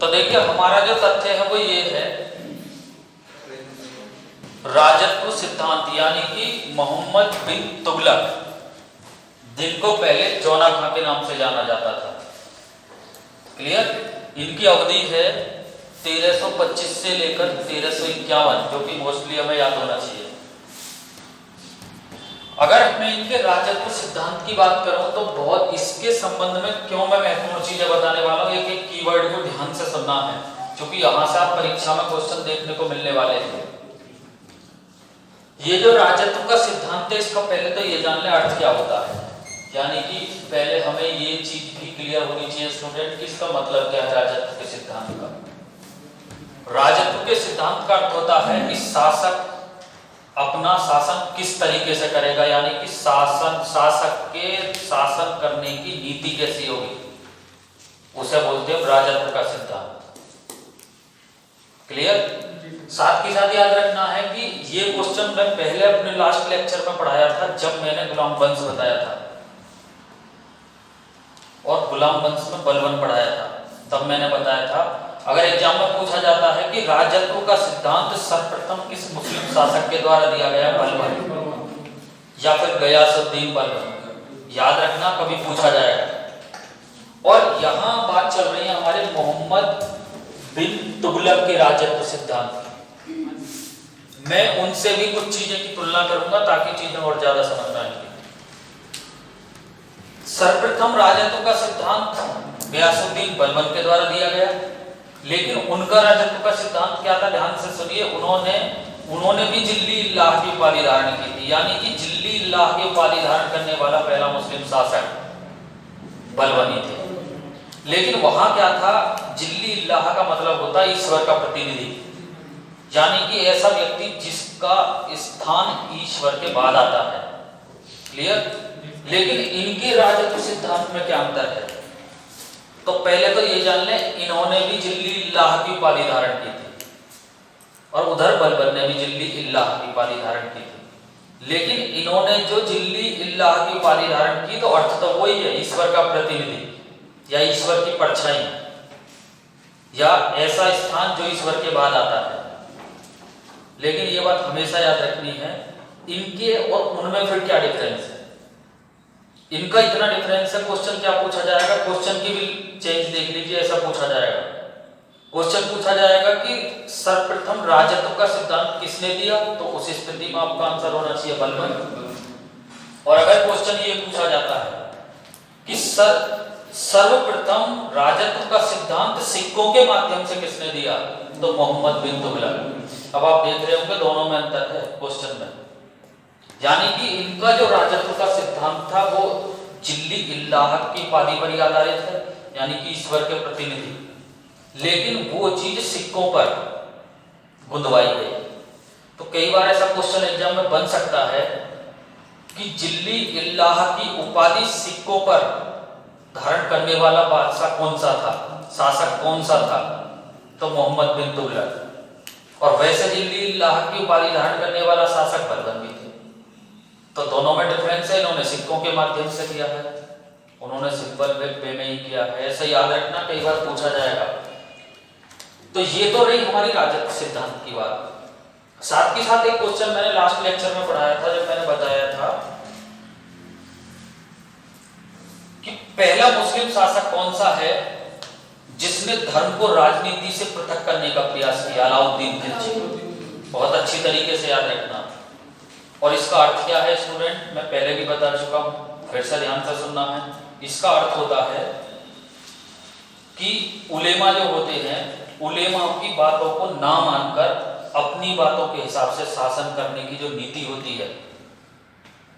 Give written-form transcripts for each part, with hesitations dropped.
तो देखिए हमारा जो तथ्य है वो ये है, राजत्व सिद्धांत यानी कि मोहम्मद बिन तुगलक, जिनको पहले जौना खां के नाम से जाना जाता था, क्लियर, इनकी अवधि है 1325 से लेकर 1351, जो कि मोस्टली हमें याद होना चाहिए। अगर मैं इनके राजत्व सिद्धांत की बात करूं तो बहुत इसके संबंध में क्यों मैं महत्वपूर्ण चीजें बताने वाला हूं, एक एक कीवर्ड को ध्यान से सुनना है, क्योंकि यहां से आप परीक्षा में क्वेश्चन देखने को मिलने वाले हैं। ये जो राजत्व का सिद्धांत है, इसका पहले तो ये जान ले अर्थ क्या होता है, यानी कि पहले हमें ये चीज भी क्लियर होनी चाहिए स्टूडेंट कि इसका मतलब क्या है राजत्व के सिद्धांत का। राजत्व के सिद्धांत का अर्थ होता है कि शासक अपना शासन किस तरीके से करेगा, यानी कि शासक के शासन करने की नीति कैसी होगी, उसे बोलते हैं राजत्व का सिद्धांत। क्लियर? साथ ही साथ याद रखना है कि ये क्वेश्चन मैं पहले अपने लास्ट लेक्चर में पढ़ाया था, जब मैंने गुलाम वंश बताया था और गुलाम वंश में बलवन पढ़ाया था, तब मैंने बताया था अगर एग्जाम में पूछा जाता है कि राजत्व का सिद्धांत सर्वप्रथम किस मुस्लिम शासक के द्वारा दिया गया, बलवन या फिर गयासुद्दीन बलवन, याद रखना कभी पूछा जाएगा। और यहां बात चल रही है हमारे मोहम्मद बिन तुगलक के राजत्व सिद्धांत। मैं उनसे भी कुछ चीजें की तुलना करूंगा ताकि चीजें और ज्यादा समझ में आएंगी। सर्वप्रथम राजत्व का सिद्धांत गयासुद्दीन बलबन के द्वारा दिया गया, लेकिन उनका राजत्व का सिद्धांत क्या था, ध्यान से सुनिए। उन्होंने भी जिल्ली इल्लाह की उपाधि धारण की थी, यानी कि जिल्ली इल्लाह की उपाधि धारण करने वाला पहला मुस्लिम शासक बलबन ही थे। लेकिन वहां क्या था, जिल्ली इल्लाह का मतलब होता है ईश्वर का प्रतिनिधि, यानी कि ऐसा व्यक्ति जिसका स्थान ईश्वर के बाद आता है। क्लियर? लेकिन इनके राजत्व सिद्धांत में क्या अंतर है, तो पहले तो ये जान लें, इन्होंने भी जिल्ली इल्लाह की उपाधि धारण की थी और उधर बलबन ने भी जिल्ली इल्लाह की उपाधि धारण की थी। लेकिन इन्होंने जो जिल्ली इल्लाह की उपाधि धारण की, तो अर्थ तो वही है, ईश्वर का प्रतिनिधि या ईश्वर की परछाई या ऐसा स्थान जो ईश्वर के बाद आता है। लेकिन ये बात हमेशा याद रखनी है, इनके और उनमें फिर क्या डिफरेंस है। इनका इतना डिफरेंस है, क्वेश्चन क्या पूछा जाएगा, क्वेश्चन की भी चेंज देख लीजिए, ऐसा पूछा जाएगा। क्वेश्चन पूछा जाएगा कि सर्वप्रथम राजत्व का सिद्धांत किसने दिया, तो उस स्थिति में आपका आंसर होना चाहिए बलबन। और अगर क्वेश्चन ये पूछा जाता है कि सर्वप्रथम राजत्व का सिद्धांत सिक्कों के माध्यम से किसने दिया, तो मोहम्मद बिन तुगलक। अब आप देख रहे होंगे दोनों में अंतर है क्वेश्चन में, यानी कि इनका जो राजत्व का सिद्धांत था वो जिल्ली इल्लाह की उपाधि पर आधारित है, यानी कि ईश्वर के प्रतिनिधि, लेकिन वो चीज सिक्कों पर गुंदवाई गई। तो कई बार ऐसा क्वेश्चन एग्जाम में बन सकता है कि जिल्ली इल्लाह की उपाधि सिक्कों पर धारण करने वाला बादशाह कौन सा था, शासक कौन सा था, तो मोहम्मद बिन तुगलक। और वैसे जिल्ली इल्लाह की उपाधि धारण करने वाला शासक बलबन भी थे। तो दोनों में डिफरेंस है, इन्होंने सिक्कों के माध्यम से किया है, उन्होंने सिंपल वे में ही किया है, ऐसा याद रखना, कई बार पूछा जाएगा। तो ये तो रही हमारी राजत्व सिद्धांत की बात। साथ ही साथ एक क्वेश्चन मैंने लास्ट लेक्चर में पढ़ाया था, जब मैंने बताया था कि पहला मुस्लिम शासक कौन सा है जिसने धर्म को राजनीति से पृथक करने का प्रयास किया, अलाउद्दीन खिलजी। बहुत अच्छी तरीके से याद रखना। और इसका अर्थ क्या है स्टूडेंट, मैं पहले भी बता चुका हूं, फिर से ध्यान से सुनना है। इसका अर्थ होता है कि उलेमा जो होते हैं, उलेमा की बातों को ना मानकर अपनी बातों के हिसाब से शासन करने की जो नीति होती है,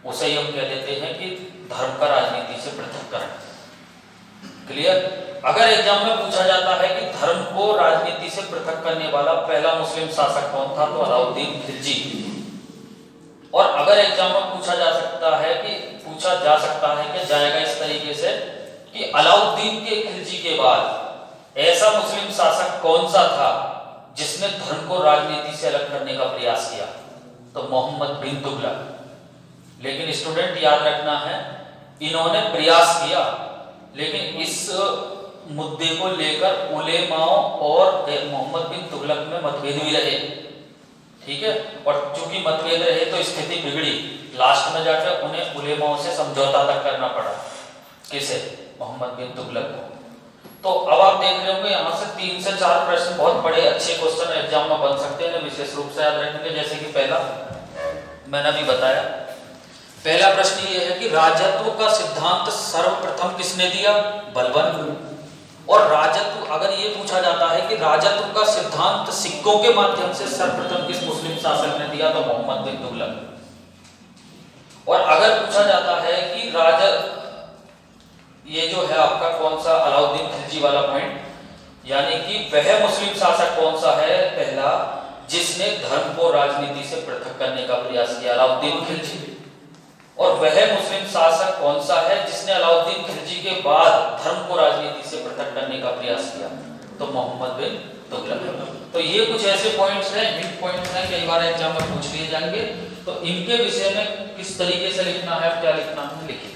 उसे हम कह देते हैं कि धर्म का राजनीति से पृथक्करण। क्लियर? अगर एग्जाम में पूछा जाता है कि धर्म को राजनीति से पृथक करने वाला पहला मुस्लिम शासक कौन था, तो अलाउद्दीन खिलजी। और अगर एग्जाम में पूछा जा सकता है कि जाएगा इस तरीके से कि अलाउद्दीन के खिलजी के बाद ऐसा मुस्लिम शासक कौन सा था जिसने धर्म को राजनीति से अलग करने का प्रयास किया, तो मोहम्मद बिन तुगलक। लेकिन स्टूडेंट याद रखना है, इन्होंने प्रयास किया, लेकिन इस मुद्दे को लेकर उलेमाओं और मोहम्मद बिन तुगलक में मतभेद भी रहे, ठीक है। और चूंकि मतभेद रहे तो स्थिति बिगड़ी, लास्ट में जाकर उन्हें उलेमाओं से समझौता तक करना पड़ा। किसे? मोहम्मद बिन तुगलक को। तो अब आप देख रहे होंगे यहाँ से 3 से 4 प्रश्न बहुत बड़े अच्छे क्वेश्चन एग्जाम में बन सकते हैं, विशेष रूप से याद रखेंगे। जैसे कि पहला मैंने अभी बताया, पहला प्रश्न ये है कि राजत्व का सिद्धांत सर्वप्रथम किसने दिया? बलबन। और राजत्व, अगर ये पूछा जाता है कि राजत्व का सिद्धांत सिक्कों के माध्यम से सर्वप्रथम किस मुस्लिम शासक ने दिया, तो मोहम्मद बिन तुगलक। और अगर पूछा जाता है कि ये जो है आपका कौन सा अलाउद्दीन खिलजी वाला पॉइंट, यानी कि वह मुस्लिम शासक कौन सा है पहला जिसने धर्म को राजनीति से पृथक करने का प्रयास किया? अलाउद्दीन खिलजी। और वह मुस्लिम शासक कौन सा है जिसने अलाउद्दीन खिलजी के बाद धर्म को राजनीति से पृथक करने का प्रयास किया? तो मोहम्मद बिन तुगलक। तो ये कुछ ऐसे पॉइंट्स हैं, हिंट पॉइंट्स हैं, कई बार एग्जाम में पूछ लिए जाएंगे। तो इनके विषय में किस तरीके से लिखना है, क्या लिखना है, लिखिए।